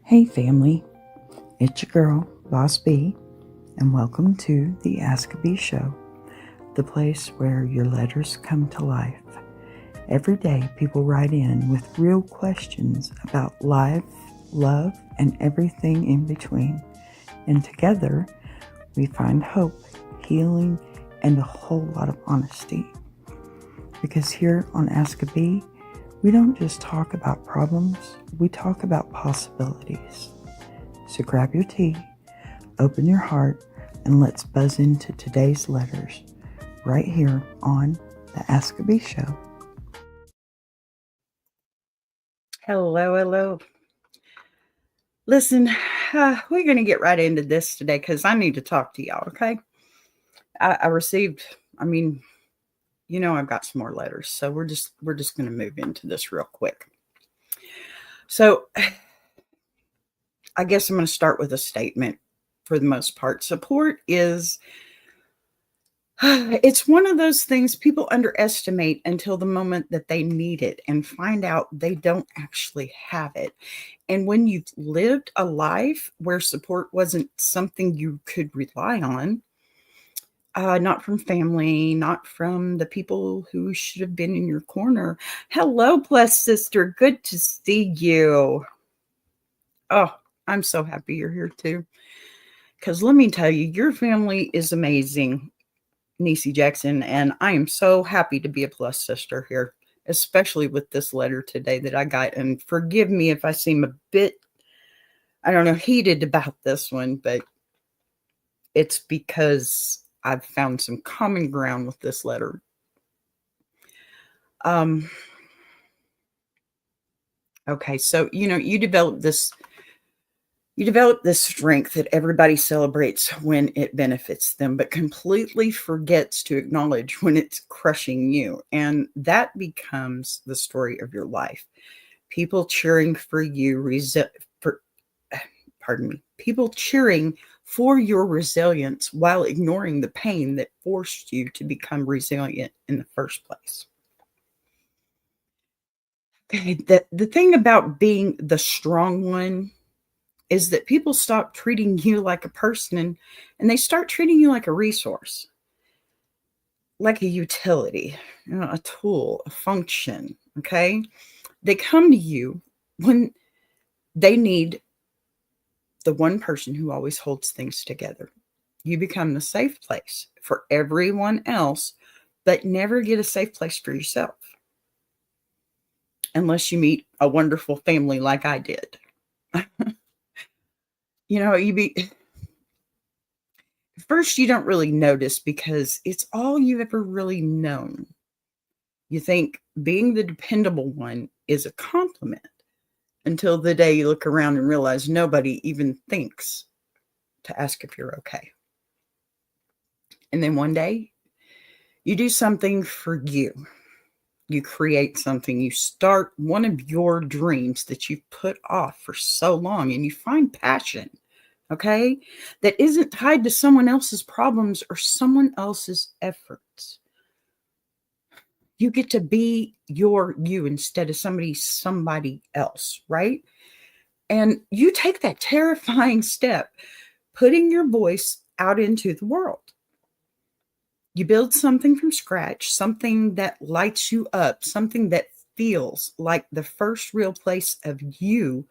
Hey family, it's your girl, Boss B, and welcome to the AskABee show, the place where your letters come to life. Every day people write in with real questions about life, love, and everything in between. And together we find hope, healing, and a whole lot of honesty. Because here on AskABee, we don't just talk about problems, we talk about possibilities. So grab your tea, open your heart, and let's buzz into today's letters right here on the AskABee show. Hello. Listen, we're going to get right into this today because I need to talk to y'all, okay? I received, I've got some more letters, so we're just going to move into this real quick. So I guess I'm going to start with a statement for the most part. Support is, it's one of those things people underestimate until the moment that they need it and find out they don't actually have it. And when you've lived a life where support wasn't something you could rely on, not from family, not from the people who should have been in your corner. Hello, blessed sister. Good to see you. Oh, I'm so happy you're here too. Because let me tell you, your family is amazing, Niecy Jackson. And I am so happy to be a blessed sister here, especially with this letter today that I got. And forgive me if I seem a bit, heated about this one, but it's because I've found some common ground with this letter. Okay, so you develop this strength that everybody celebrates when it benefits them, but completely forgets to acknowledge when it's crushing you. And that becomes the story of your life. People cheering for you, people cheering for your resilience while ignoring the pain that forced you to become resilient in the first place. Okay, the thing about being the strong one is that people stop treating you like a person and they start treating you like a resource, like a utility, a tool, a function. Okay. They come to you when they need the one person who always holds things together. You become the safe place for everyone else, but never get a safe place for yourself. Unless you meet a wonderful family like I did. First, you don't really notice because it's all you've ever really known. You think being the dependable one is a compliment until the day you look around and realize nobody even thinks to ask if you're okay. And then one day you do something for you. You create something. You start one of your dreams that you've put off for so long, and you find passion, okay, that isn't tied to someone else's problems or someone else's efforts. You get to be you instead of somebody else, right? And you take that terrifying step, putting your voice out into the world. You build something from scratch, something that lights you up, something that feels like the first real place of you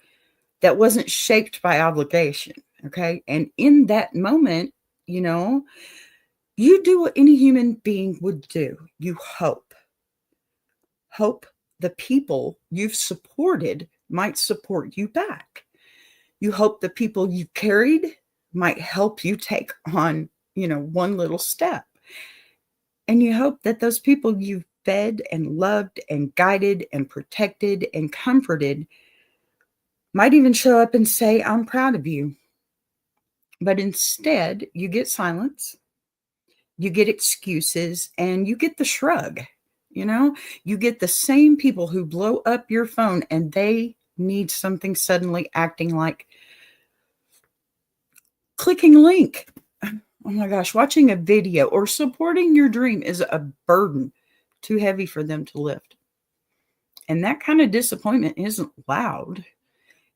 that wasn't shaped by obligation. Okay. And in that moment, you do what any human being would do. You hope the people you've supported might support you back. You hope the people you carried might help you take on, one little step. And you hope that those people you've fed and loved and guided and protected and comforted might even show up and say, I'm proud of you. But instead, you get silence, you get excuses, and you get the shrug. You get the same people who blow up your phone and they need something suddenly acting like clicking a link. Oh my gosh, watching a video or supporting your dream is a burden too heavy for them to lift. And that kind of disappointment isn't loud.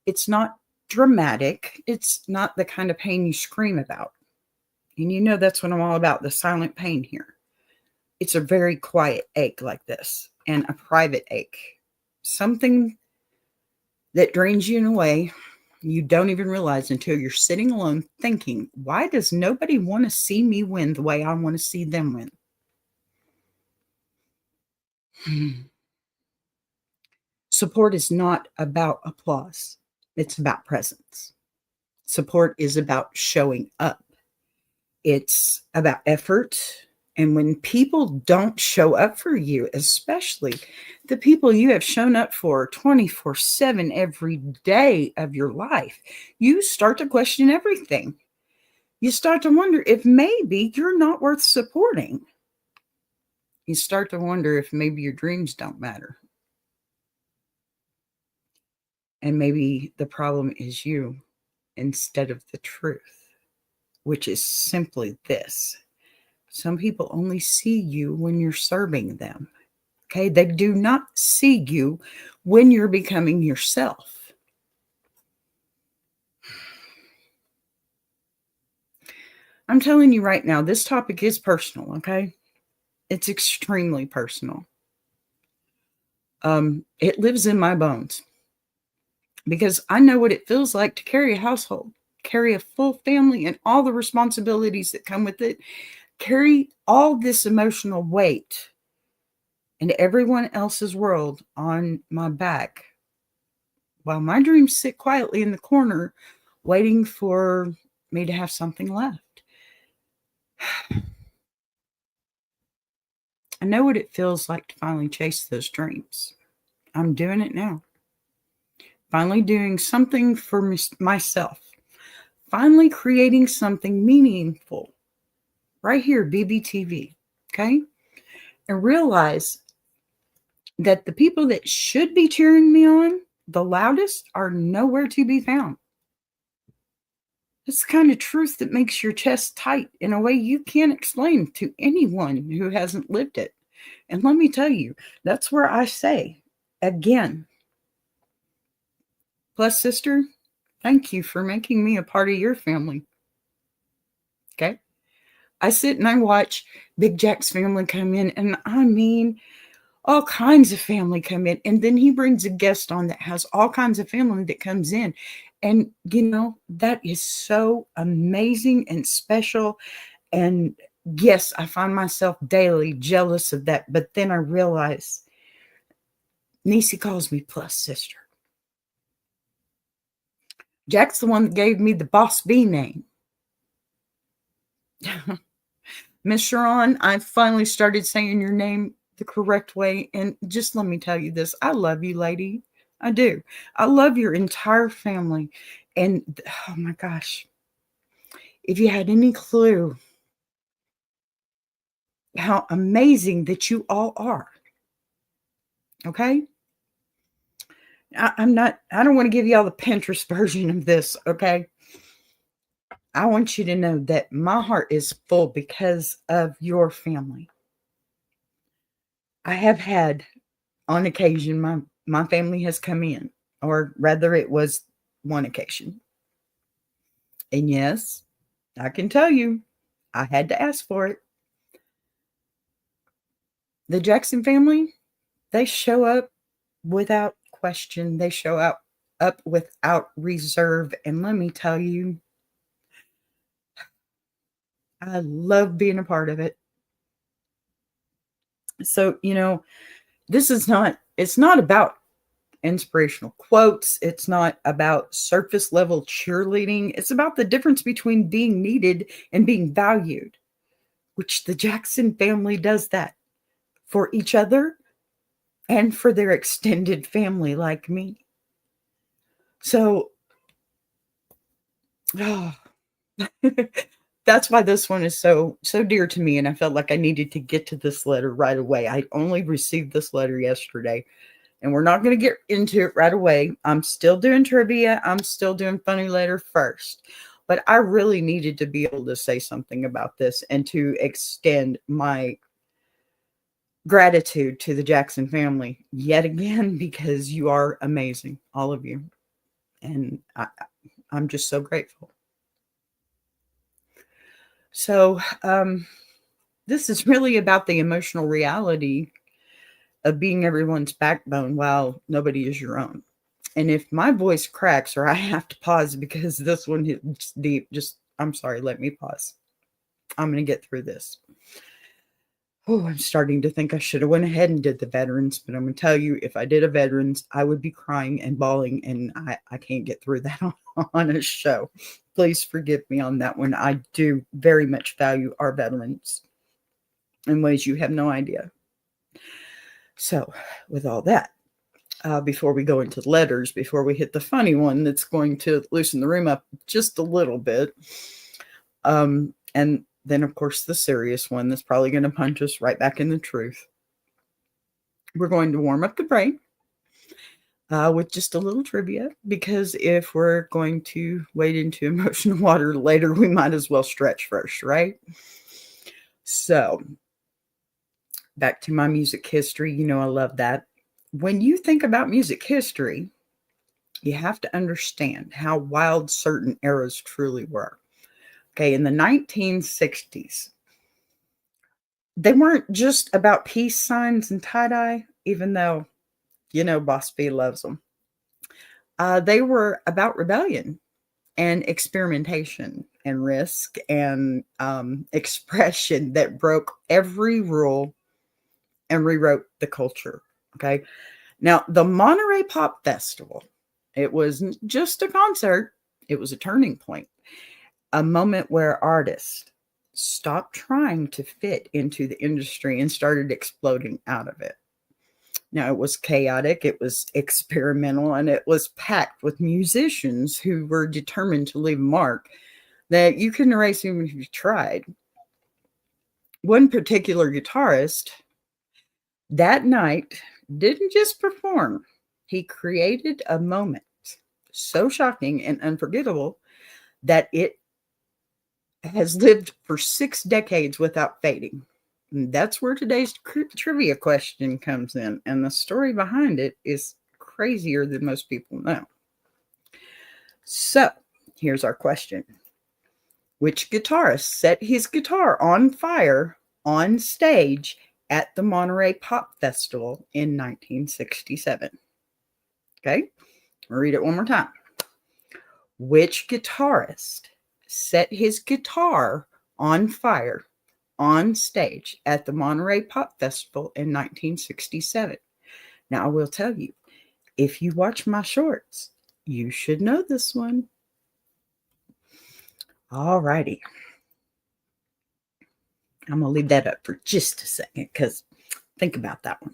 It's not dramatic. It's not the kind of pain you scream about. And you know that's what I'm all about, the silent pain here. It's a very quiet ache like this, and a private ache. Something that drains you in a way you don't even realize until you're sitting alone thinking, why does nobody want to see me win the way I want to see them win? Support is not about applause. It's about presence. Support is about showing up. It's about effort. And when people don't show up for you, especially the people you have shown up for 24/7 every day of your life, you start to question everything. You start to wonder if maybe you're not worth supporting. You start to wonder if maybe your dreams don't matter. And maybe the problem is you instead of the truth, which is simply this. Some people only see you when you're serving them. Okay. They do not see you when you're becoming yourself. I'm telling you right now, this topic is personal. Okay. It's extremely personal. It lives in my bones because I know what it feels like to carry a household, carry a full family and all the responsibilities that come with it, carry all this emotional weight and everyone else's world on my back while my dreams sit quietly in the corner waiting for me to have something left. I know what it feels like to finally chase those dreams. I'm doing it now. Finally doing something for myself. Finally creating something meaningful. Right here, BBTV. Okay? And realize that the people that should be cheering me on the loudest are nowhere to be found. It's the kind of truth that makes your chest tight in a way you can't explain to anyone who hasn't lived it. And let me tell you, that's where I say again, plus sister, thank you for making me a part of your family. Okay. I sit and I watch Big Jack's family come in, and I mean, all kinds of family come in. And then he brings a guest on that has all kinds of family that comes in. And, you know, that is so amazing and special. And yes, I find myself daily jealous of that. But then I realize Niecy calls me plus sister. Jack's the one that gave me the Boss B name. Miss Sharon, I finally started saying your name the correct way. And just let me tell you this. I love you, lady. I do. I love your entire family. And oh my gosh, if you had any clue how amazing that you all are. Okay. I don't want to give you all the Pinterest version of this. Okay. I want you to know that my heart is full because of your family. I have had on occasion, my family has come in, or rather it was one occasion. And yes, I can tell you, I had to ask for it. The Jackson family, they show up without question. They show up without reserve. And let me tell you, I love being a part of it. So, you know, it's not about inspirational quotes. It's not about surface level cheerleading. It's about the difference between being needed and being valued, which the Jackson family does that for each other and for their extended family like me. So, oh, that's why this one is so dear to me. And I felt like I needed to get to this letter right away. I only received this letter yesterday. And we're not going to get into it right away. I'm still doing trivia. I'm still doing funny letter first. But I really needed to be able to say something about this and to extend my gratitude to the Jackson family yet again, because you are amazing, all of you. And I'm just so grateful. So, this is really about the emotional reality of being everyone's backbone while nobody is your own. And if my voice cracks or I have to pause because this one hits deep, I'm sorry, let me pause. I'm going to get through this. Oh, I'm starting to think I should have went ahead and did the veterans, but I'm going to tell you, if I did a veterans, I would be crying and bawling, and I can't get through that on a show. Please forgive me on that one. I do very much value our veterans in ways you have no idea. So, with all that, before we go into letters, before we hit the funny one that's going to loosen the room up just a little bit, and then, of course, the serious one that's probably going to punch us right back in the truth. We're going to warm up the brain with just a little trivia, because if we're going to wade into emotional water later, we might as well stretch first, right? So, back to my music history. You know, I love that. When you think about music history, you have to understand how wild certain eras truly were. Okay, in the 1960s, they weren't just about peace signs and tie-dye, even though, you know, Boss B loves them. They were about rebellion and experimentation and risk and expression that broke every rule and rewrote the culture. Okay. Now, the Monterey Pop Festival, it wasn't just a concert, it was a turning point, a moment where artists stopped trying to fit into the industry and started exploding out of it. Now, it was chaotic, it was experimental, and it was packed with musicians who were determined to leave a mark that you couldn't erase even if you tried. One particular guitarist that night didn't just perform, he created a moment so shocking and unforgettable that it has lived for 6 decades without fading. And that's where today's trivia question comes in. And the story behind it is crazier than most people know. So here's our question. Which guitarist set his guitar on fire on stage at the Monterey Pop Festival in 1967? Okay, I'll read it one more time. Which guitarist set his guitar on fire on stage at the Monterey Pop Festival in 1967? Now, I will tell you, if you watch my shorts, you should know this one. All righty. I'm going to leave that up for just a second because think about that one.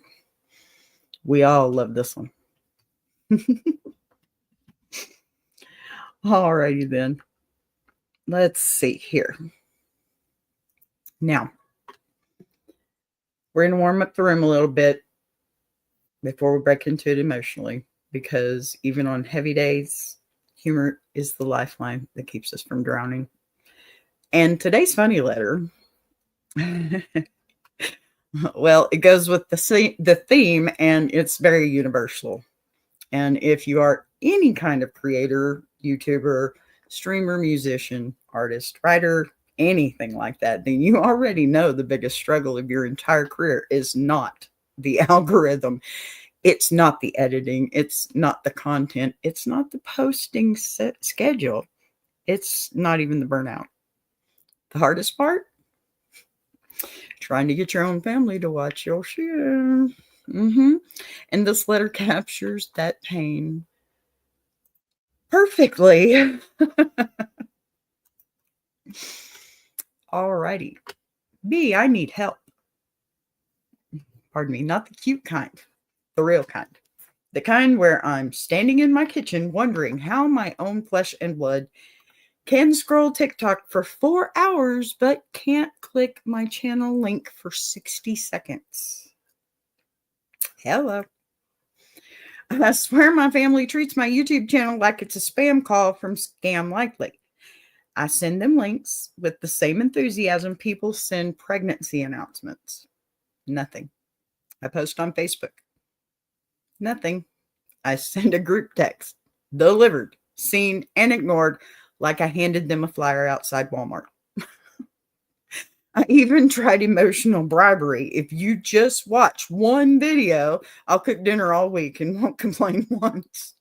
We all love this one. All righty then. Let's see here. Now, we're going to warm up the room a little bit before we break into it emotionally, because even on heavy days, humor is the lifeline that keeps us from drowning. And today's funny letter, well, it goes with the theme, and it's very universal. And if you are any kind of creator, YouTuber, streamer, musician, artist, writer, anything like that, then you already know the biggest struggle of your entire career is not the algorithm. It's not the editing. It's not the content. It's not the posting schedule. It's not even the burnout. The hardest part? Trying to get your own family to watch your shit. And this letter captures that pain perfectly. Alrighty. B, I need help. Pardon me, not the cute kind, the real kind. The kind where I'm standing in my kitchen wondering how my own flesh and blood can scroll TikTok for 4 hours but can't click my channel link for 60 seconds. Hello. I swear my family treats my YouTube channel like it's a spam call from Scam Likely. I send them links with the same enthusiasm people send pregnancy announcements. Nothing. I post on Facebook. Nothing. I send a group text. Delivered. seen, and ignored like I handed them a flyer outside Walmart. I even tried emotional bribery. If you just watch one video, I'll cook dinner all week and won't complain once.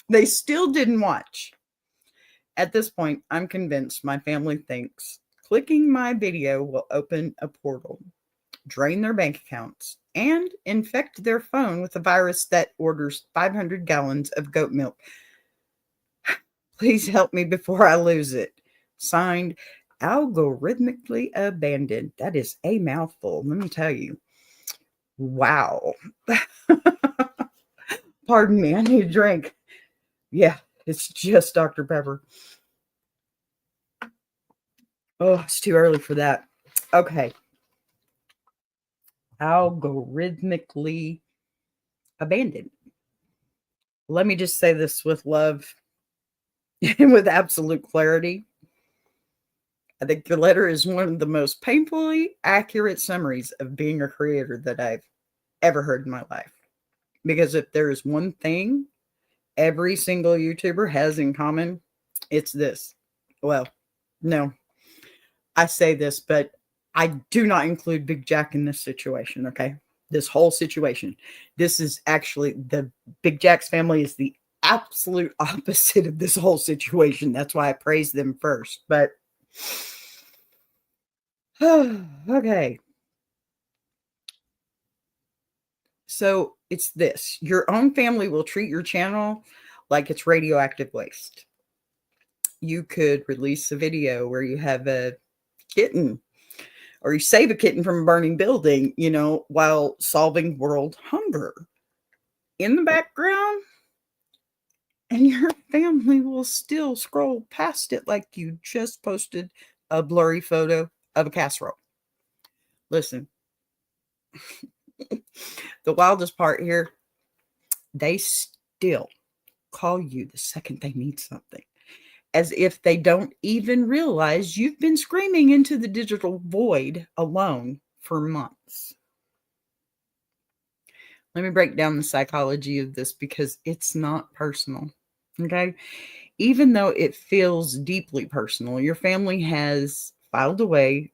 They still didn't watch. At this point, I'm convinced my family thinks clicking my video will open a portal, drain their bank accounts, and infect their phone with a virus that orders 500 gallons of goat milk. Please help me before I lose it. Signed, algorithmically abandoned. That is a mouthful, let me tell you. Wow. Pardon me, I need a drink. Yeah, it's just Dr. Pepper. Oh, it's too early for that. Okay. Algorithmically abandoned. Let me just say this with love and with absolute clarity. I think your letter is one of the most painfully accurate summaries of being a creator that I've ever heard in my life. Because if there is one thing every single YouTuber has in common, it's this. Well, no, I say this, but I do not include Big Jack in this situation, okay? This whole situation. This is actually the Big Jack's family is the absolute opposite of this whole situation. That's why I praise them first. But okay. So it's this. Your own family will treat your channel like it's radioactive waste. You could release a video where you have a kitten or you save a kitten from a burning building, while solving world hunger in the background, and your family will still scroll past it like you just posted a blurry photo of a casserole. Listen, the wildest part here, they still call you the second they need something, as if they don't even realize you've been screaming into the digital void alone for months. Let me break down the psychology of this because it's not personal, okay? Even though it feels deeply personal, your family has filed away,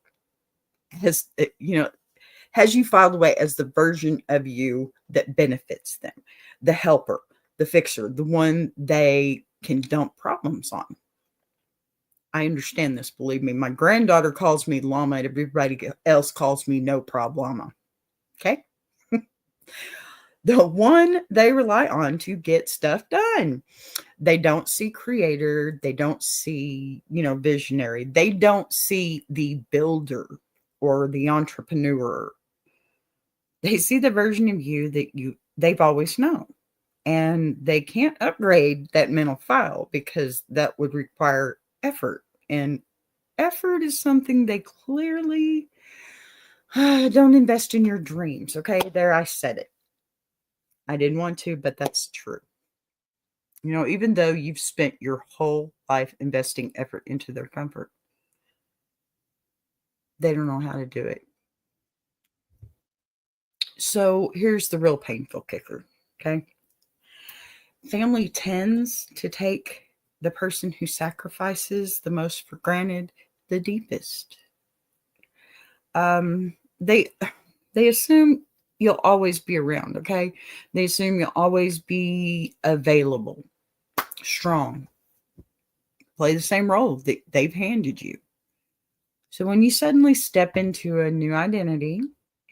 has you filed away as the version of you that benefits them, the helper, the fixer, the one they can dump problems on. I understand this, believe me. My granddaughter calls me llama, and everybody else calls me no problema. Okay? The one they rely on to get stuff done. They don't see creator. They don't see, visionary. They don't see the builder or the entrepreneur. They see the version of you that they've always known. And they can't upgrade that mental file because that would require effort. And effort is something they clearly don't invest in your dreams. Okay, there, I said it. I didn't want to, but that's true. Even though you've spent your whole life investing effort into their comfort, they don't know how to do it. So here's the real painful kicker, okay? Family tends to take the person who sacrifices the most for granted the deepest. They assume you'll always be around, okay? They assume you'll always be available, strong, play the same role that they've handed you. So when you suddenly step into a new identity,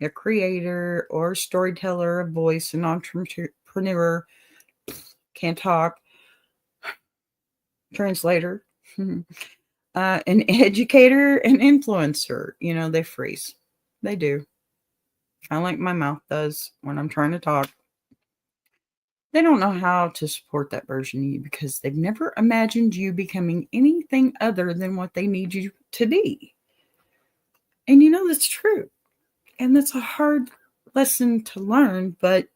a creator or storyteller, a voice, an entrepreneur, can't talk, translator, an educator, an influencer, they freeze. They do. Kind of like my mouth does when I'm trying to talk. They don't know how to support that version of you because they've never imagined you becoming anything other than what they need you to be. And that's true. And that's a hard lesson to learn, but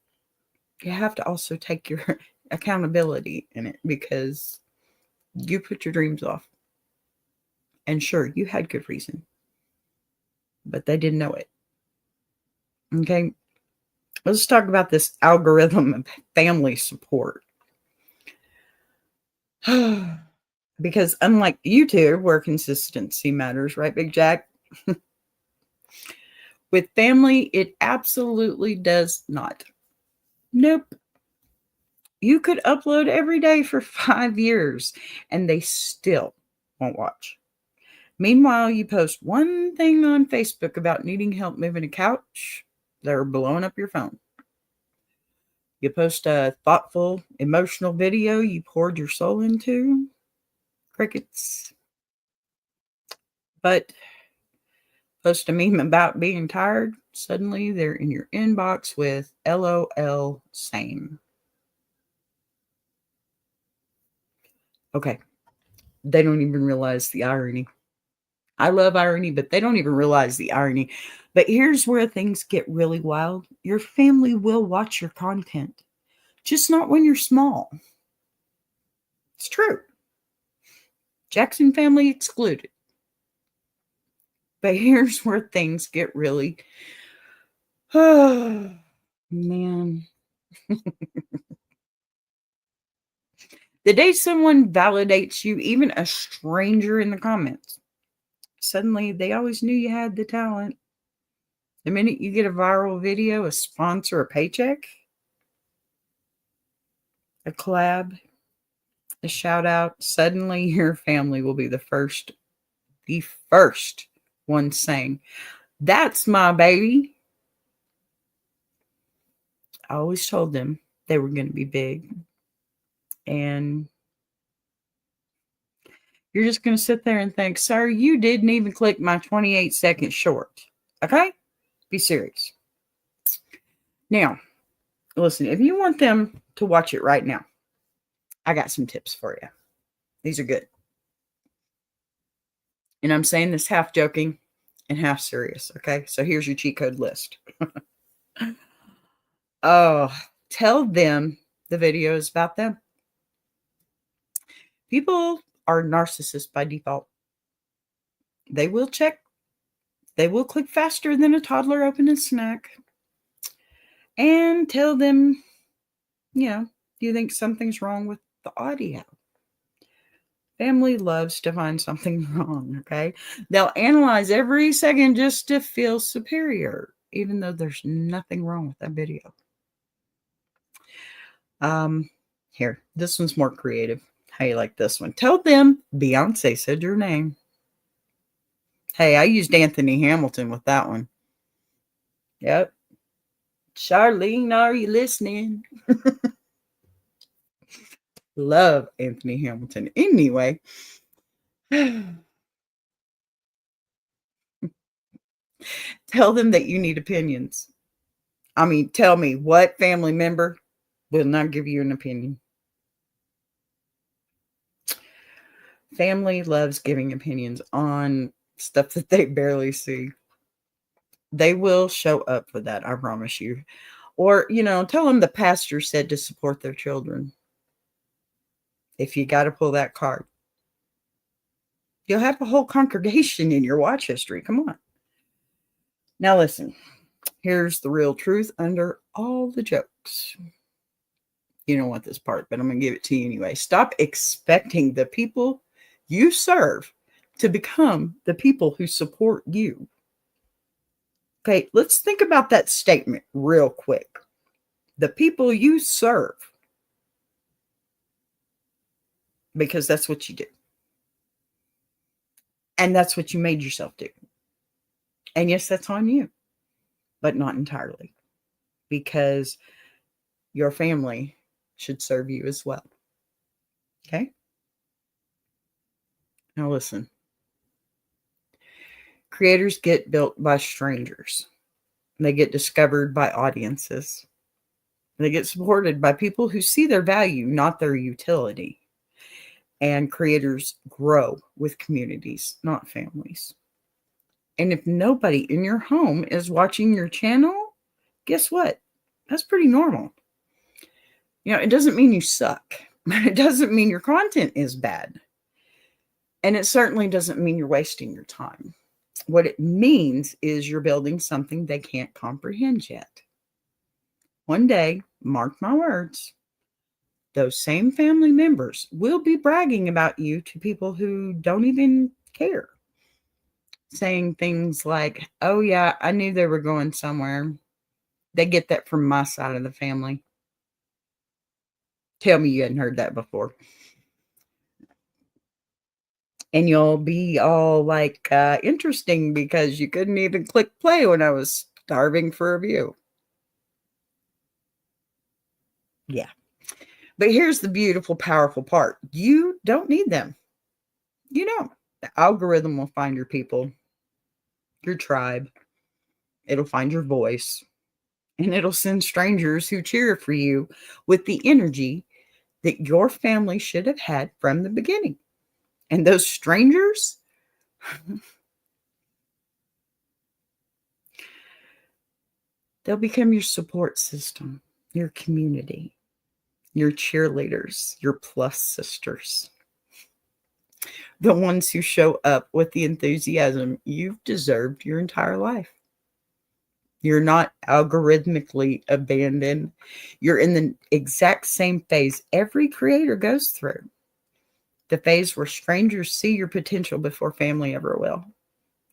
you have to also take your accountability in it because you put your dreams off. And sure, you had good reason, but they didn't know it. Okay. Let's talk about this algorithm of family support. Because unlike YouTube, where consistency matters, right, Big Jack? With family, it absolutely does not. Nope. You could upload every day for 5 years and they still won't watch. Meanwhile, you post one thing on Facebook about needing help moving a couch, they're blowing up your phone. You post a thoughtful, emotional video you poured your soul into, crickets. But post a meme about being tired, suddenly they're in your inbox with LOL same. Okay, they don't even realize the irony. I love irony, but they don't even realize the irony. But here's where things get really wild. Your family will watch your content, just not when you're small. It's true. Jackson family excluded. But here's where things get really, oh, man. The day someone validates you, even a stranger in the comments, suddenly they always knew you had the talent. The minute you get a viral video, a sponsor, a paycheck, a collab, a shout out, suddenly your family will be the first one saying, "That's my baby." I always told them they were going to be big. And you're just going to sit there and think, "Sir, you didn't even click my 28-second short." Okay? Be serious. Now, listen, if you want them to watch it right now, I got some tips for you. These are good. And I'm saying this half joking and half serious. Okay? So here's your cheat code list. Oh, tell them the video is about them. People are narcissists by default. They will click faster than a toddler opening a snack. And tell them, do you think something's wrong with the audio? Family loves to find something wrong, okay? They'll analyze every second just to feel superior, even though there's nothing wrong with that video. Here, this one's more creative. How you like this one? Tell them Beyonce said your name. Hey, I used Anthony Hamilton with that one. Yep. Charlene, are you listening? Love Anthony Hamilton. Anyway. Tell them that you need opinions. I mean, tell me what family member will not give you an opinion. Family loves giving opinions on stuff that they barely see. They will show up for that, I promise you. Or, tell them the pastor said to support their children. If you got to pull that card, you'll have a whole congregation in your watch history. Come on. Now, listen, here's the real truth under all the jokes. You don't want this part, but I'm going to give it to you anyway. Stop expecting the people you serve to become the people who support you. Okay, let's think about that statement real quick. The people you serve, because that's what you do. And that's what you made yourself do. And yes, that's on you, but not entirely, because your family should serve you as well. Okay? Now listen. Creators get built by strangers. They get discovered by audiences. They get supported by people who see their value, not their utility. And creators grow with communities, not families. And if nobody in your home is watching your channel, guess what? That's pretty normal. It doesn't mean you suck. It doesn't mean your content is bad. And it certainly doesn't mean you're wasting your time. What it means is you're building something they can't comprehend yet. One day, mark my words, those same family members will be bragging about you to people who don't even care, saying things like, "Oh, yeah, I knew they were going somewhere." They get that from my side of the family. Tell me you hadn't heard that before. And you'll be all like, interesting because you couldn't even click play when I was starving for a view. Yeah. But here's the beautiful, powerful part. You don't need them. You don't. The algorithm will find your people, your tribe. It'll find your voice, and it'll send strangers who cheer for you with the energy that your family should have had from the beginning. And those strangers, they'll become your support system, your community, your cheerleaders, your plus sisters, the ones who show up with the enthusiasm you've deserved your entire life. You're not algorithmically abandoned. You're in the exact same phase every creator goes through, the phase where strangers see your potential before family ever will.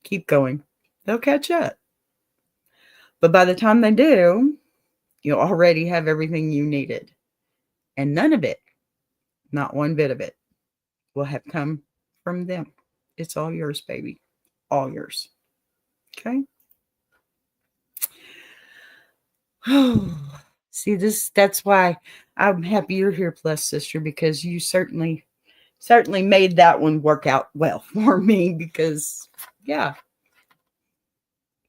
Keep going. They'll catch up. But by the time they do, you'll already have everything you needed. And none of it, not one bit of it, will have come from them. It's all yours, baby. All yours. Okay? See, that's why I'm happy you're here, plus sister, because you certainly made that one work out well for me because yeah,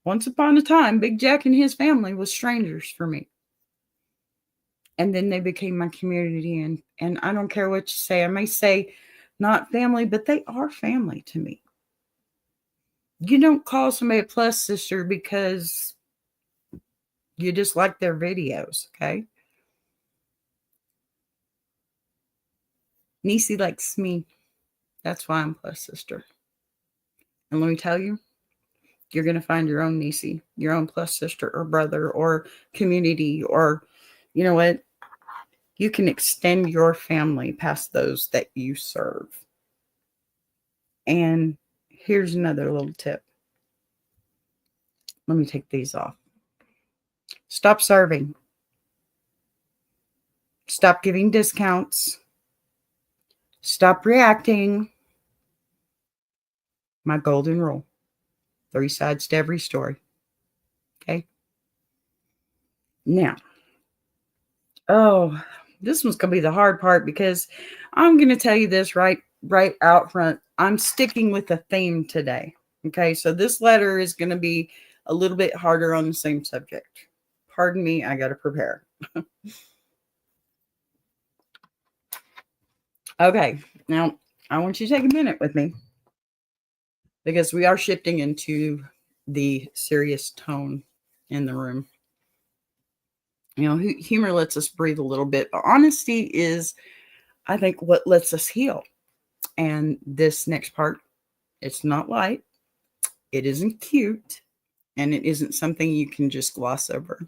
once upon a time, Big Jack and his family was strangers for me. And then they became my community, and I don't care what you say. I may say not family, but they are family to me. You don't call somebody a plus sister because you just like their videos, okay? Niecy likes me. That's why I'm plus sister. And let me tell you, you're going to find your own Niecy, your own plus sister or brother or community, or you know what? You can extend your family past those that you serve. And here's another little tip. Let me take these off. Stop serving. Stop giving discounts. Stop reacting. My golden rule. 3 sides to every story. Okay? Now, this one's going to be the hard part because I'm going to tell you this right out front. I'm sticking with a theme today. Okay? So this letter is going to be a little bit harder on the same subject. Pardon me, I got to prepare. Okay, now I want you to take a minute with me because we are shifting into the serious tone in the room. You know, humor lets us breathe a little bit, but honesty is, I think, what lets us heal. And this next part, it's not light, it isn't cute, and it isn't something you can just gloss over.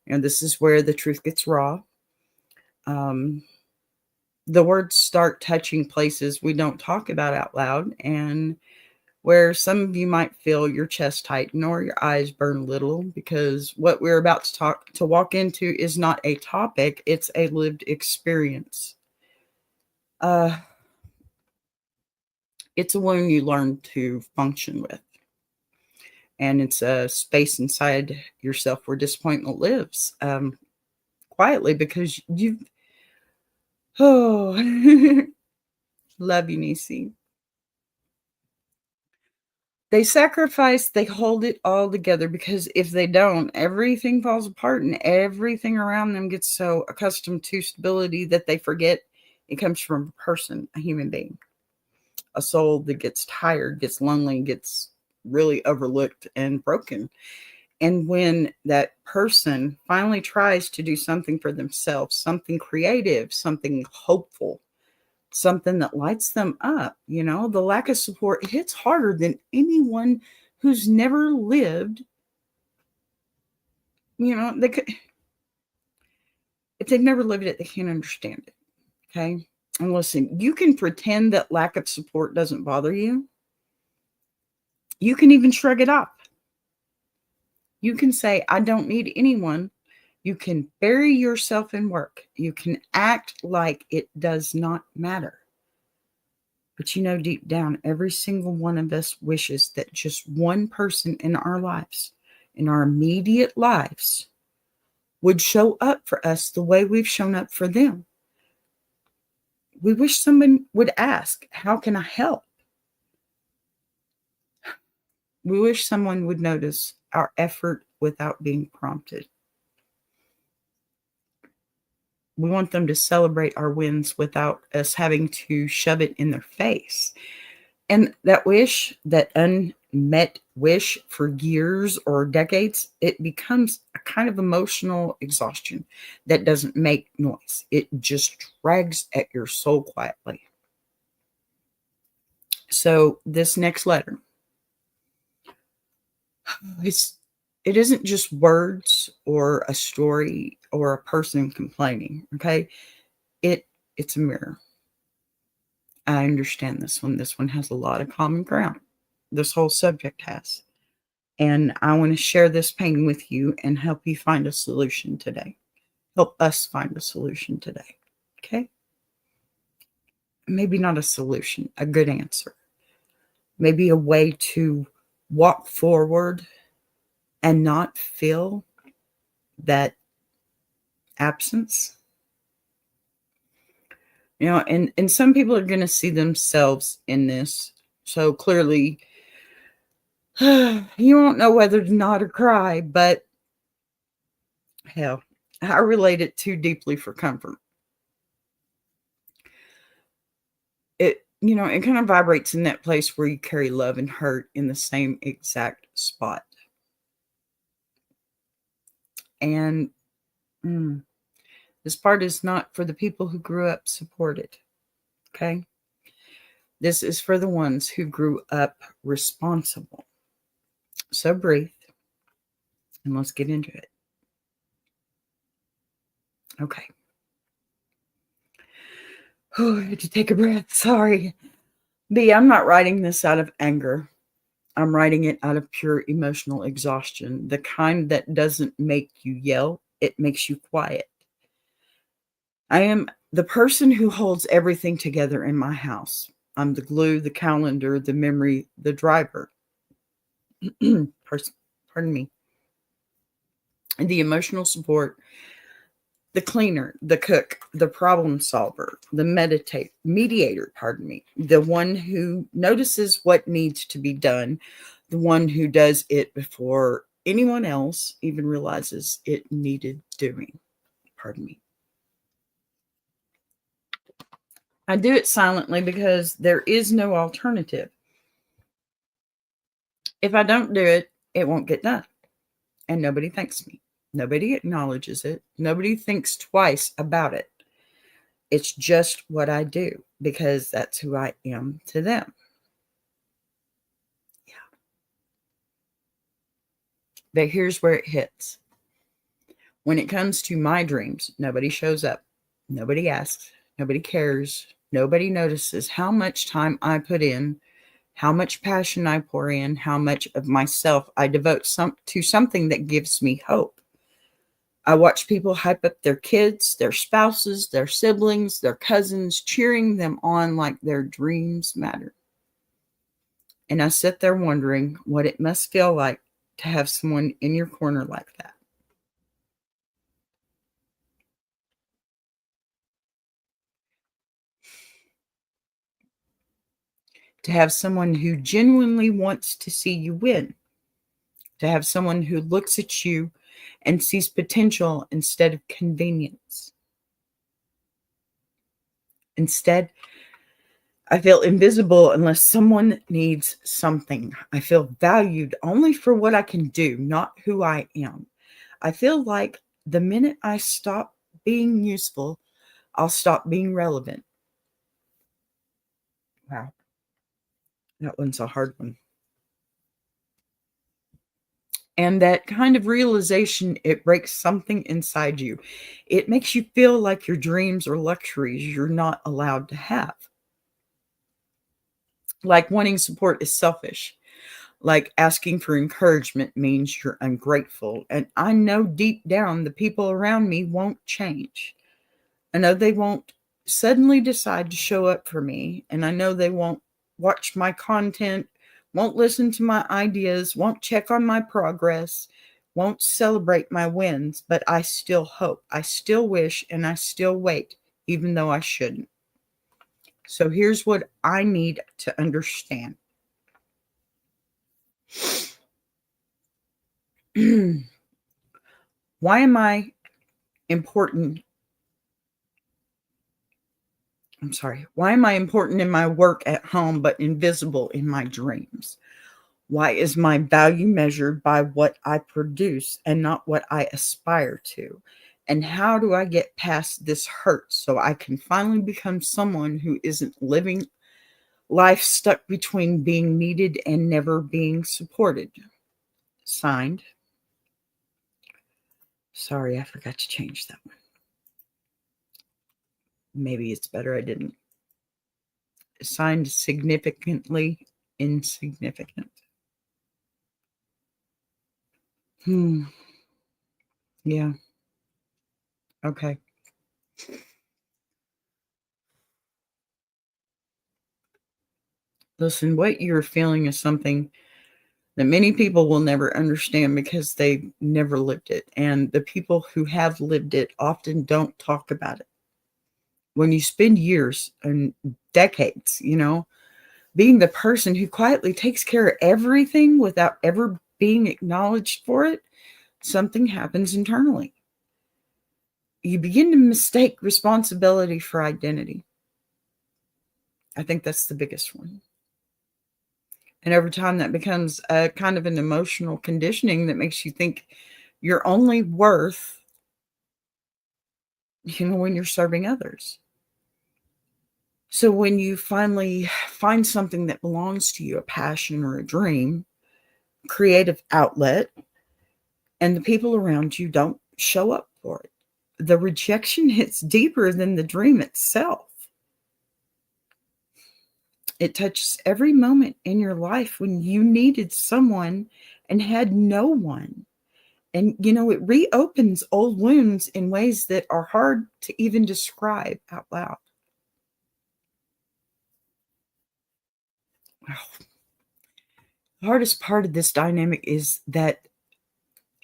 And this is where the truth gets raw. The words start touching places we don't talk about out loud, and where some of you might feel your chest tighten or your eyes burn a little, because what we're about to walk into is not a topic, it's a lived experience. It's a wound you learn to function with. And it's a space inside yourself where disappointment lives quietly because you've, love you, Niecy. They sacrifice, they hold it all together because if they don't, everything falls apart and everything around them gets so accustomed to stability that they forget it comes from a person, a human being, a soul that gets tired, gets lonely, gets really overlooked and broken. And when that person finally tries to do something for themselves, something creative, something hopeful, something that lights them up, you know, the lack of support hits harder than anyone who's never lived. You know, If they've never lived it, they can't understand it. Okay. And listen, you can pretend that lack of support doesn't bother you. You can even shrug it off. You can say, I don't need anyone. You can bury yourself in work. You can act like it does not matter. But you know, deep down, every single one of us wishes that just one person in our lives, in our immediate lives, would show up for us the way we've shown up for them. We wish someone would ask, how can I help? We wish someone would notice our effort without being prompted. We want them to celebrate our wins without us having to shove it in their face. And that wish, that unmet wish for years or decades, it becomes a kind of emotional exhaustion that doesn't make noise. It just drags at your soul quietly. So this next letter, it isn't just words or a story or a person complaining, okay? It's a mirror. I understand this one. This one has a lot of common ground. This whole subject has. And I want to share this pain with you and help you find a solution today. Help us find a solution today. Okay? Maybe not a solution, a good answer. Maybe a way to walk forward and not feel that absence. You know, and some people are going to see themselves in this. So clearly, you won't know whether to nod or cry, but hell, I relate it too deeply for comfort. It kind of vibrates in that place where you carry love and hurt in the same exact spot. And this part is not for the people who grew up supported. Okay. This is for the ones who grew up responsible. So breathe and let's get into it. Okay. Oh, I had to take a breath. Sorry. B, I'm not writing this out of anger. I'm writing it out of pure emotional exhaustion, the kind that doesn't make you yell, it makes you quiet. I am the person who holds everything together in my house. I'm the glue, the calendar, the memory, the driver. Pardon me. And the emotional support, the cleaner, the cook, the problem solver, the mediator, the one who notices what needs to be done, the one who does it before anyone else even realizes it needed doing. Pardon me. I do it silently because there is no alternative. If I don't do it, it won't get done. And nobody thanks me. Nobody acknowledges it. Nobody thinks twice about it. It's just what I do because that's who I am to them. Yeah. But here's where it hits. When it comes to my dreams, nobody shows up. Nobody asks. Nobody cares. Nobody notices how much time I put in, how much passion I pour in, how much of myself I devote to something that gives me hope. I watch people hype up their kids, their spouses, their siblings, their cousins, cheering them on like their dreams matter. And I sit there wondering what it must feel like to have someone in your corner like that. To have someone who genuinely wants to see you win. To have someone who looks at you and sees potential instead of convenience. Instead, I feel invisible unless someone needs something. I feel valued only for what I can do, not who I am. I feel like the minute I stop being useful, I'll stop being relevant. Wow, that one's a hard one. And that kind of realization, it breaks something inside you. It makes you feel like your dreams are luxuries you're not allowed to have. Like wanting support is selfish. Like asking for encouragement means you're ungrateful. And I know deep down the people around me won't change. I know they won't suddenly decide to show up for me. And I know they won't watch my content, won't listen to my ideas, won't check on my progress, won't celebrate my wins. But I still hope, I still wish, and I still wait, even though I shouldn't. So here's what I need to understand. Why am I important? I'm sorry. Why am I important in my work at home, but invisible in my dreams? Why is my value measured by what I produce and not what I aspire to? And how do I get past this hurt so I can finally become someone who isn't living life stuck between being needed and never being supported? Signed. Sorry, I forgot to change that one. Maybe it's better I didn't. Signed, significantly insignificant. Yeah. Okay. Listen, what you're feeling is something that many people will never understand because they never lived it. And the people who have lived it often don't talk about it. When you spend years and decades, being the person who quietly takes care of everything without ever being acknowledged for it, something happens internally. You begin to mistake responsibility for identity. I think that's the biggest one. And over time, that becomes a kind of an emotional conditioning that makes you think you're only worth, when you're serving others. So when you finally find something that belongs to you, a passion or a dream, creative outlet, and the people around you don't show up for it, the rejection hits deeper than the dream itself. It touches every moment in your life when you needed someone and had no one. And, it reopens old wounds in ways that are hard to even describe out loud. The hardest part of this dynamic is that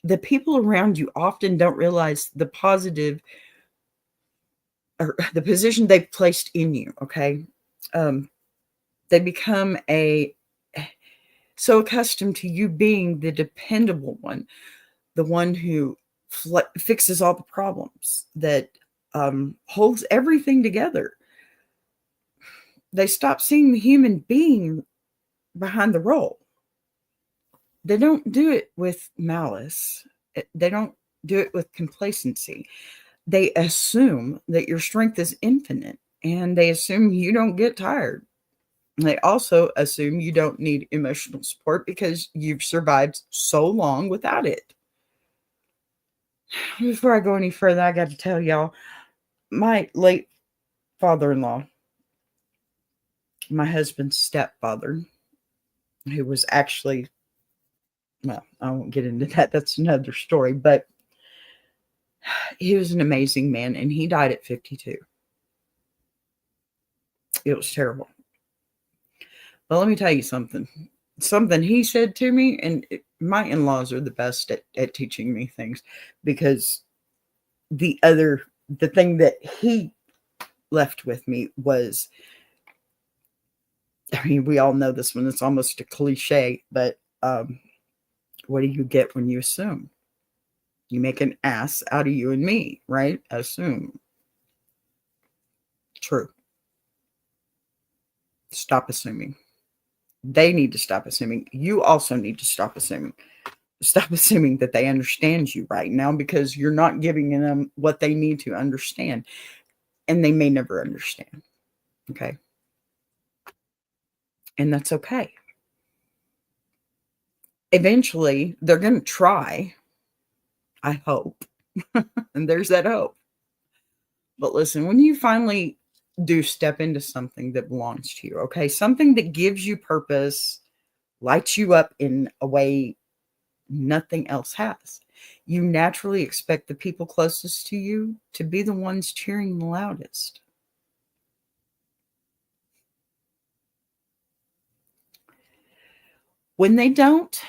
the people around you often don't realize the positive or the position they've placed in you. Okay. They become so accustomed to you being the dependable one, the one who fixes all the problems, that holds everything together. They stop seeing the human being behind the role. They don't do it with malice. They don't do it with complacency. They assume that your strength is infinite, and they assume you don't get tired. They also assume you don't need emotional support because you've survived so long without it. Before I go any further, I got to tell y'all, my late father-in-law, my husband's stepfather, who was actually, well, I won't get into that. That's another story, but he was an amazing man, and he died at 52. It was terrible. But let me tell you something. Something he said to me, and my in-laws are the best at teaching me things, because the thing that he left with me was, I mean, we all know this one. It's almost a cliche, but what do you get when you assume? You make an ass out of you and me, right? Assume. True. Stop assuming. They need to stop assuming. You also need to stop assuming. Stop assuming that they understand you right now, because you're not giving them what they need to understand. And they may never understand. Okay. And that's okay. Eventually, they're going to try, I hope. And there's that hope. But listen, when you finally do step into something that belongs to you, okay, something that gives you purpose, lights you up in a way nothing else has, you naturally expect the people closest to you to be the ones cheering the loudest. When they don't,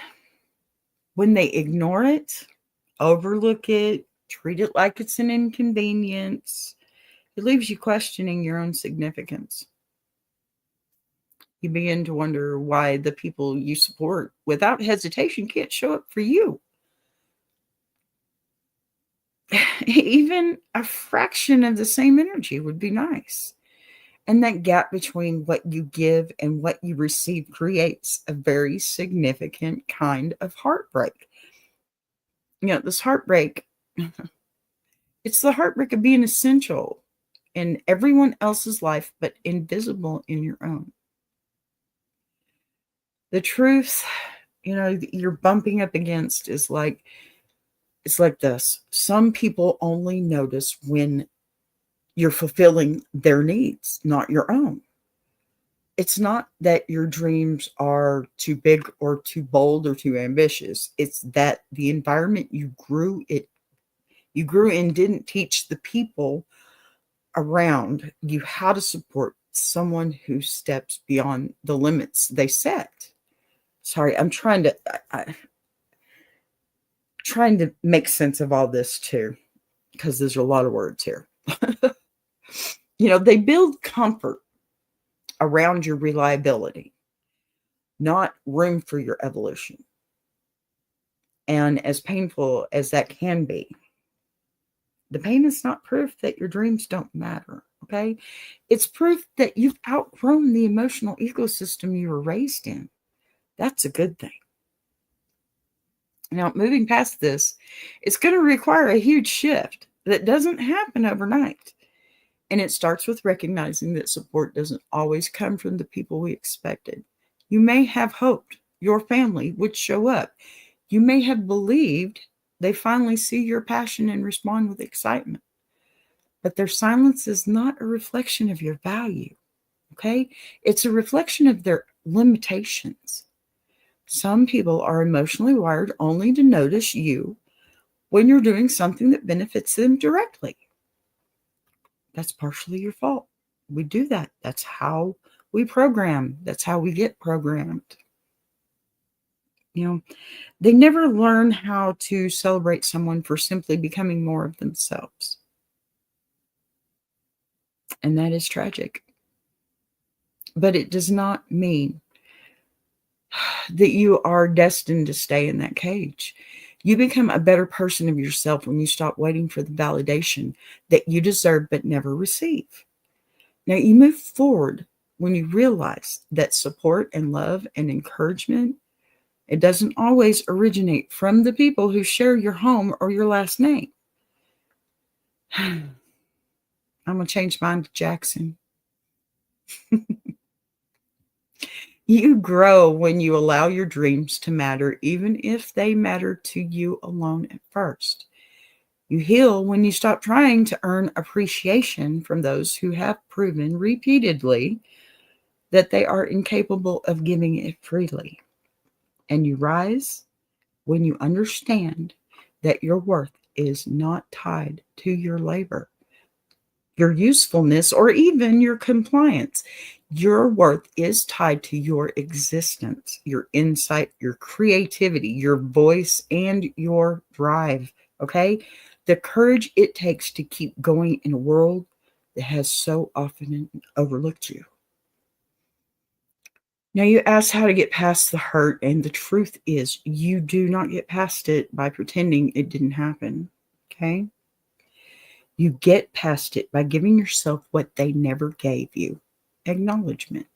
when they ignore it, overlook it, treat it like it's an inconvenience, it leaves you questioning your own significance. You begin to wonder why the people you support without hesitation can't show up for you. Even a fraction of the same energy would be nice. And that gap between what you give and what you receive creates a very significant kind of heartbreak. This heartbreak, it's the heartbreak of being essential in everyone else's life, but invisible in your own. The truth, you're bumping up against is like, it's like this. Some people only notice when you're fulfilling their needs, not your own. It's not that your dreams are too big or too bold or too ambitious. It's that the environment you grew in didn't teach the people around you how to support someone who steps beyond the limits they set. Sorry, I'm trying to make sense of all this too, because there's a lot of words here. They build comfort around your reliability, not room for your evolution. And as painful as that can be, the pain is not proof that your dreams don't matter, okay? It's proof that you've outgrown the emotional ecosystem you were raised in. That's a good thing. Now, moving past this, it's going to require a huge shift that doesn't happen overnight. And it starts with recognizing that support doesn't always come from the people we expected. You may have hoped your family would show up. You may have believed they finally see your passion and respond with excitement. But their silence is not a reflection of your value, okay? It's a reflection of their limitations. Some people are emotionally wired only to notice you when you're doing something that benefits them directly. That's partially your fault. We do that. That's how we program. That's how we get programmed. They never learn how to celebrate someone for simply becoming more of themselves. And that is tragic. But it does not mean that you are destined to stay in that cage. You become a better person of yourself when you stop waiting for the validation that you deserve but never receive. Now, you move forward when you realize that support and love and encouragement, it doesn't always originate from the people who share your home or your last name. I'm going to change mine to Jackson. You grow when you allow your dreams to matter, even if they matter to you alone at first. You heal when you stop trying to earn appreciation from those who have proven repeatedly that they are incapable of giving it freely. And you rise when you understand that your worth is not tied to your labor, your usefulness, or even your compliance. Your worth is tied to your existence, your insight, your creativity, your voice, and your drive. Okay? The courage it takes to keep going in a world that has so often overlooked you. Now, you ask how to get past the hurt, and the truth is, you do not get past it by pretending it didn't happen. Okay? You get past it by giving yourself what they never gave you: acknowledgement,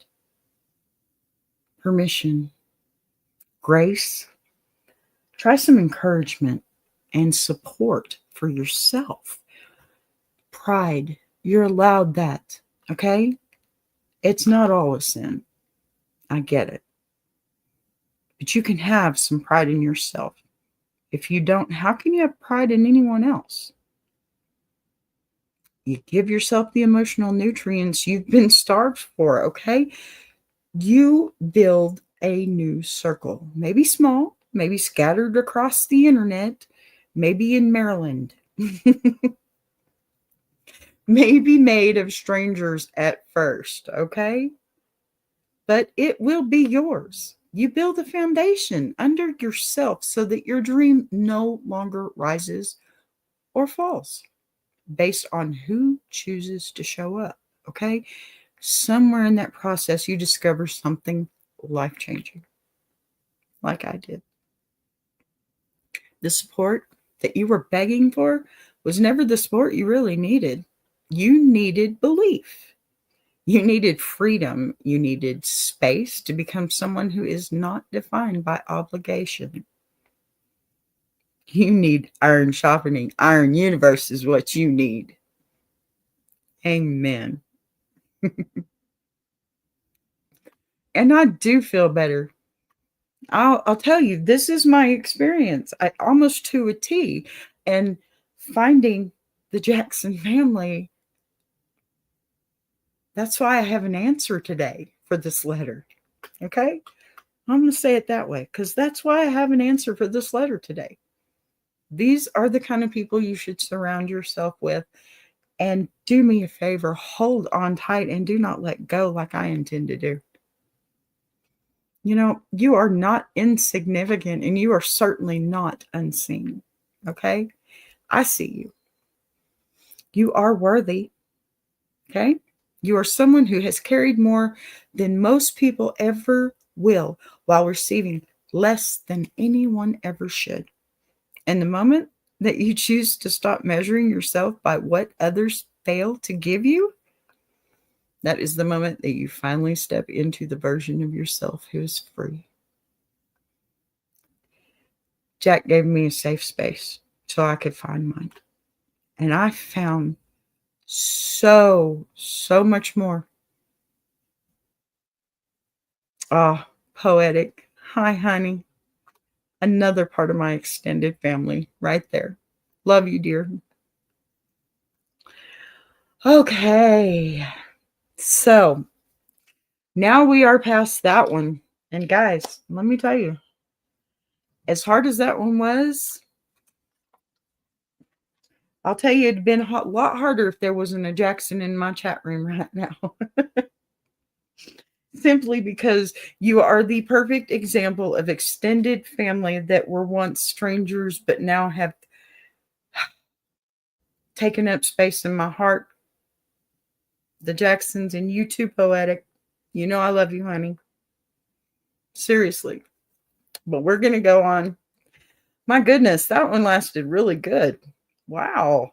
permission, grace. Try some encouragement and support for yourself. Pride, you're allowed that. Okay? It's not all a sin. I get it. But you can have some pride in yourself. If you don't, how can you have pride in anyone else? You give yourself the emotional nutrients you've been starved for, okay? You build a new circle, maybe small, maybe scattered across the internet, maybe in Maryland, maybe made of strangers at first, okay? But it will be yours. You build a foundation under yourself so that your dream no longer rises or falls based on who chooses to show up, okay? Somewhere in that process, you discover something life changing, like I did. The support that you were begging for was never the support you really needed. You needed belief. You needed freedom. You needed space to become someone who is not defined by obligation. You need iron sharpening. Iron universe is what you need. Amen. And I do feel better. I'll tell you, this is my experience. I almost to a T. And finding the Jackson family, that's why I have an answer today for this letter. Okay? I'm going to say it that way because that's why I have an answer for this letter today. These are the kind of people you should surround yourself with. And do me a favor, hold on tight and do not let go like I intend to do. You know, you are not insignificant and you are certainly not unseen. Okay? I see you. You are worthy. Okay? You are someone who has carried more than most people ever will while receiving less than anyone ever should. And the moment that you choose to stop measuring yourself by what others fail to give you, that is the moment that you finally step into the version of yourself who is free. Jack gave me a safe space so I could find mine. And I found so much more. Ah, poetic. Hi, honey. Another part of my extended family right there. Love you, dear. Okay. So now we are past that one. And guys, let me tell you, as hard as that one was, I'll tell you it'd been a lot harder if there wasn't a Jackson in my chat room right now. Simply because you are the perfect example of extended family that were once strangers but now have taken up space in my heart. The Jacksons and you too, poetic. You know I love you, honey. Seriously. But we're going to go on. My goodness, that one lasted really good. Wow.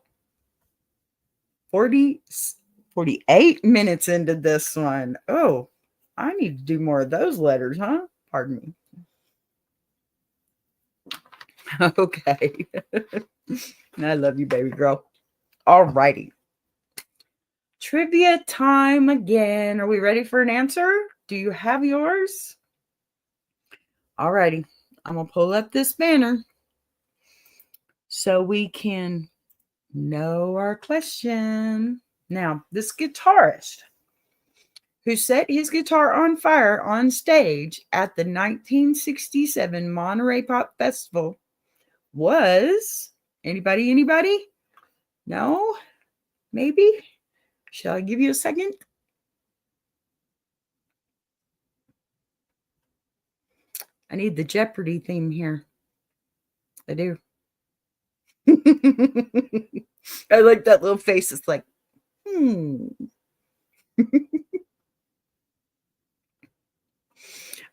48 minutes into this one. Oh, I need to do more of those letters, huh? Pardon me. Okay. I love you, baby girl. All righty. Trivia time again. Are we ready for an answer? Do you have yours? All righty. I'm going to pull up this banner so we can know our question. Now, this guitarist who set his guitar on fire on stage at the 1967 Monterey Pop Festival was anybody? No? Maybe? Shall I give you a second? I need the Jeopardy theme here. I do. I like that little face. It's like,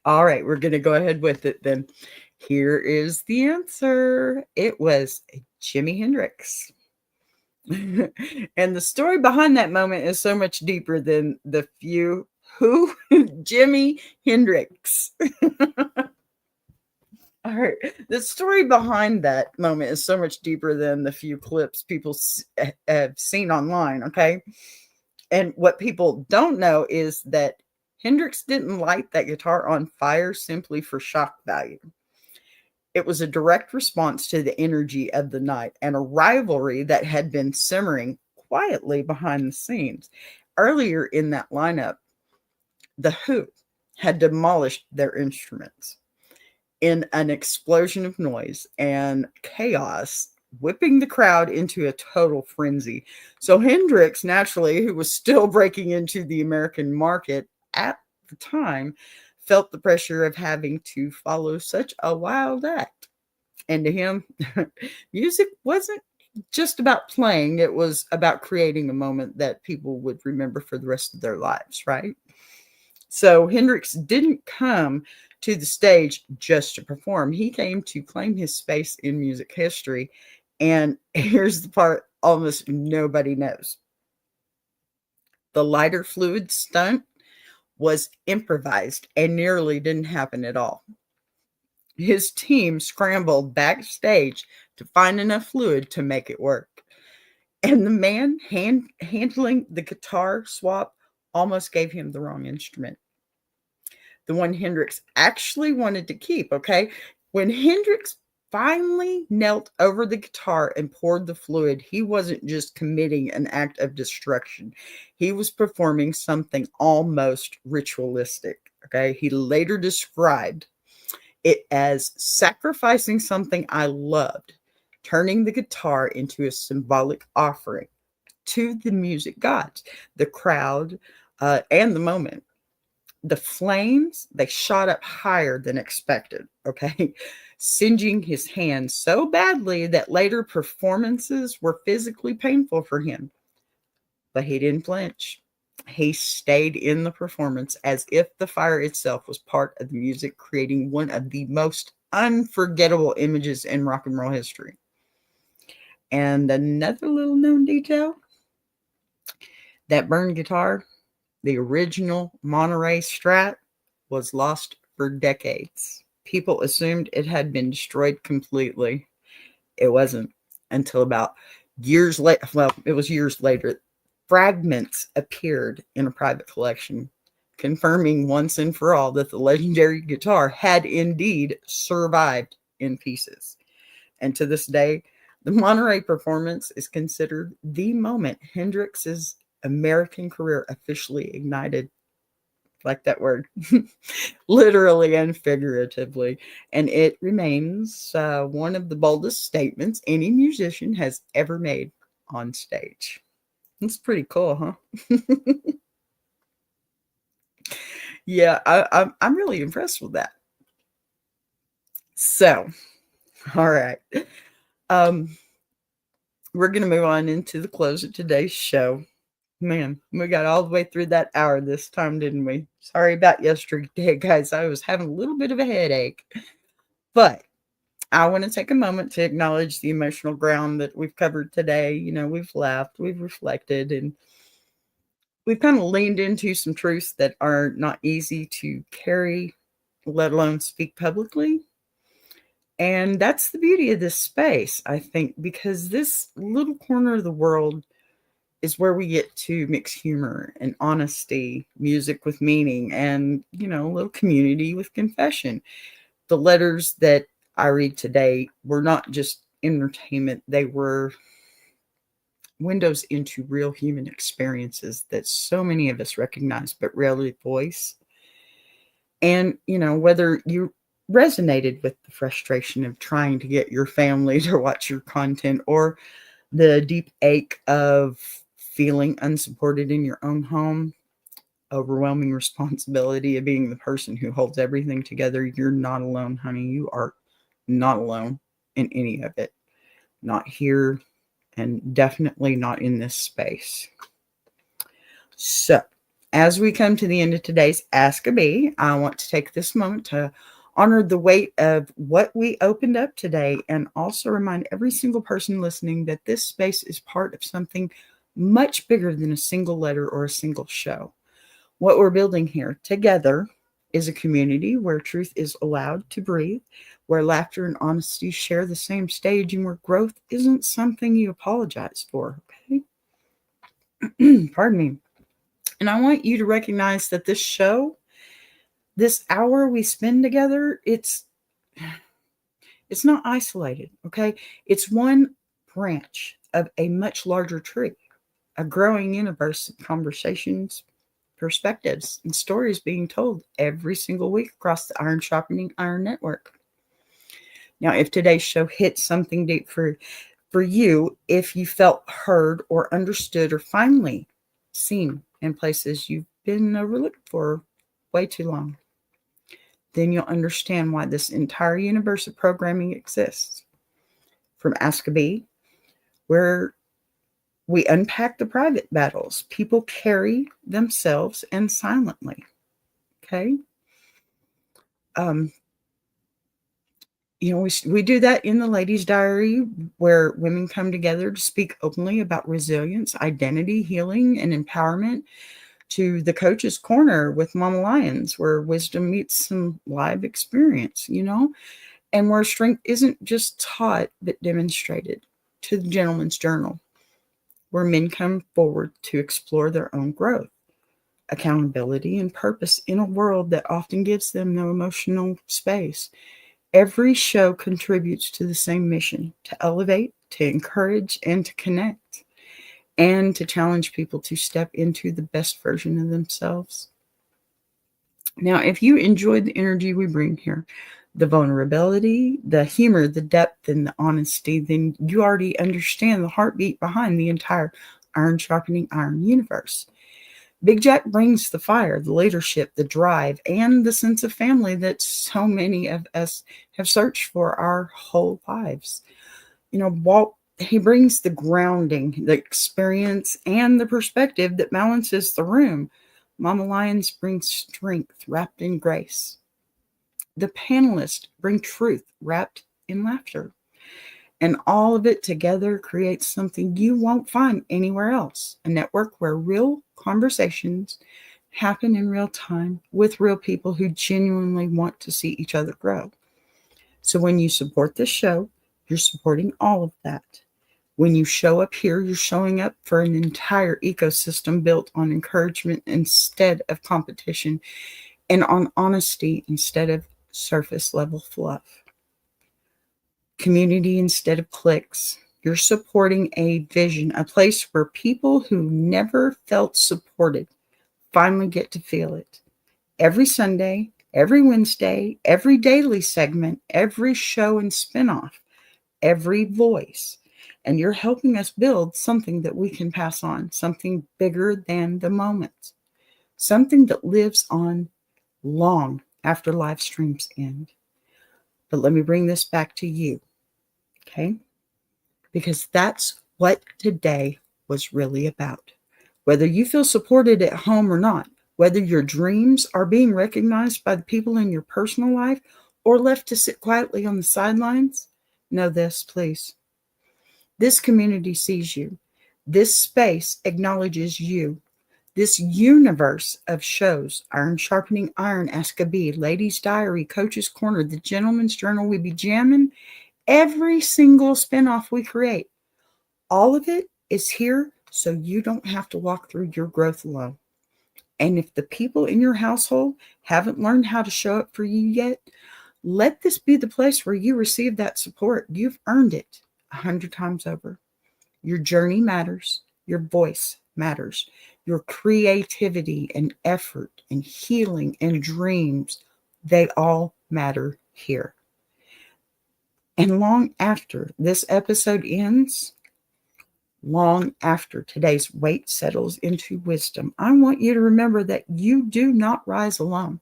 All right, we're going to go ahead with it then. Here is the answer. It was Jimi Hendrix. And the story behind that moment is so much deeper than the few who Jimi Hendrix. All right. The story behind that moment is so much deeper than the few clips people have seen online. Okay. And what people don't know is that Hendrix didn't light that guitar on fire simply for shock value. It was a direct response to the energy of the night and a rivalry that had been simmering quietly behind the scenes. Earlier in that lineup, the Who had demolished their instruments in an explosion of noise and chaos, whipping the crowd into a total frenzy. So Hendrix, naturally, who was still breaking into the American market at the time, felt the pressure of having to follow such a wild act. And to him, music wasn't just about playing, it was about creating a moment that people would remember for the rest of their lives, right? So Hendrix didn't come to the stage just to perform. He came to claim his space in music history. And here's the part almost nobody knows. The lighter fluid stunt was improvised and nearly didn't happen at all. His team scrambled backstage to find enough fluid to make it work. And the man handling the guitar swap almost gave him the wrong instrument, the one Hendrix actually wanted to keep, okay? When Hendrix finally knelt over the guitar and poured the fluid, he wasn't just committing an act of destruction. He was performing something almost ritualistic, okay? He later described it as sacrificing something I loved, turning the guitar into a symbolic offering to the music gods, the crowd, and the moment. The flames, they shot up higher than expected, okay? Singeing his hands so badly that later performances were physically painful for him. But he didn't flinch. He stayed in the performance as if the fire itself was part of the music, creating one of the most unforgettable images in rock and roll history. And another little known detail, that burned guitar, the original Monterey Strat, was lost for decades. People assumed it had been destroyed completely. It wasn't until about years later. Well, it was years later. Fragments appeared in a private collection, confirming once and for all that the legendary guitar had indeed survived in pieces. And to this day, the Monterey performance is considered the moment Hendrix's American career officially ignited. Like that word, literally and figuratively. And it remains one of the boldest statements any musician has ever made on stage. It's pretty cool, huh? Yeah, I'm really impressed with that. So, all right. We're going to move on into the close of today's show. Man, we got all the way through that hour this time, didn't we? Sorry about yesterday, guys. I was having a little bit of a headache. But I want to take a moment to acknowledge the emotional ground that we've covered today. You know, we've laughed, we've reflected, and we've kind of leaned into some truths that are not easy to carry, let alone speak publicly. And that's the beauty of this space, I think, because this little corner of the world is where we get to mix humor and honesty, music with meaning, and, you know, a little community with confession. The letters that I read today were not just entertainment, they were windows into real human experiences that so many of us recognize but rarely voice. And, you know, whether you resonated with the frustration of trying to get your family to watch your content, or the deep ache of feeling unsupported in your own home, overwhelming responsibility of being the person who holds everything together, you're not alone, honey. You are not alone in any of it. Not here, and definitely not in this space. So, as we come to the end of today's AskABee, I want to take this moment to honor the weight of what we opened up today, and also remind every single person listening that this space is part of something much bigger than a single letter or a single show. What we're building here together is a community where truth is allowed to breathe, where laughter and honesty share the same stage, and where growth isn't something you apologize for, okay? Pardon me. And I want you to recognize that this show, this hour we spend together, it's not isolated, okay? It's one branch of a much larger tree, a growing universe of conversations, perspectives, and stories being told every single week across the Iron Sharpening Iron Network. Now, if today's show hit something deep for you, if you felt heard or understood or finally seen in places you've been overlooked for way too long, then you'll understand why this entire universe of programming exists. From AskABee, where we unpack the private battles people carry themselves and silently. Okay. Um, we do that in the Ladies' Diary, where women come together to speak openly about resilience, identity, healing, and empowerment, to the Coach's Corner with Mama Lions, where wisdom meets some live experience, and where strength isn't just taught but demonstrated, to the Gentleman's Journal, where men come forward to explore their own growth, accountability, and purpose in a world that often gives them no emotional space. Every show contributes to the same mission: to elevate, to encourage, and to connect, and to challenge people to step into the best version of themselves. Now, if you enjoyed the energy we bring here, the vulnerability, the humor, the depth, and the honesty, then you already understand the heartbeat behind the entire Iron Sharpening Iron universe. Big Jack brings the fire, the leadership, the drive, and the sense of family that so many of us have searched for our whole lives. Walt, he brings the grounding, the experience, and the perspective that balances the room. Mama Lions brings strength wrapped in grace. The panelists bring truth wrapped in laughter. And all of it together creates something you won't find anywhere else: a network where real conversations happen in real time with real people who genuinely want to see each other grow. So when you support this show, you're supporting all of that. When you show up here, you're showing up for an entire ecosystem built on encouragement instead of competition, and on honesty instead of surface level fluff. Community instead of clicks. You're supporting a vision, a place where people who never felt supported finally get to feel it. Every Sunday, every Wednesday, every daily segment, every show and spinoff, every voice. And you're helping us build something that we can pass on, something bigger than the moment, something that lives on long after live streams end. But let me bring this back to you, okay? Because that's what today was really about. Whether you feel supported at home or not, whether your dreams are being recognized by the people in your personal life or left to sit quietly on the sidelines, know this, please. This community sees you. This space acknowledges you. This universe of shows: Iron Sharpening Iron, AskABee, Ladies' Diary, Coach's Corner, The Gentleman's Journal, We Be Jamming, every single spinoff we create, all of it is here so you don't have to walk through your growth alone. And if the people in your household haven't learned how to show up for you yet, let this be the place where you receive that support. You've earned it 100 times over. Your journey matters. Your voice matters. Your creativity and effort and healing and dreams, they all matter here. And long after this episode ends, long after today's weight settles into wisdom, I want you to remember that you do not rise alone.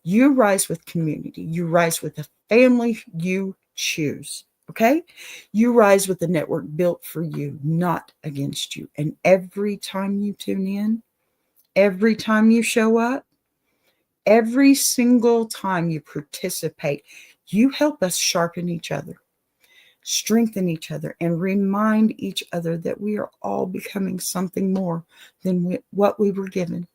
You rise with community. You rise with a family you choose. Okay? You rise with a network built for you, not against you. And every time you tune in, every time you show up, every single time you participate, you help us sharpen each other, strengthen each other, and remind each other that we are all becoming something more than what we were given.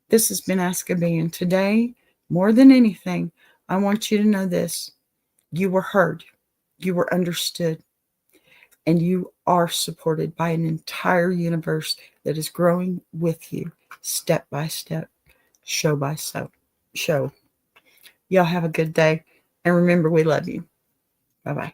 This has been AskABee, and today, more than anything, I want you to know this: you were heard, you were understood, And you are supported by an entire universe that is growing with you, step by step, show by show. Y'all have a good day. And remember, we love you. Bye-bye.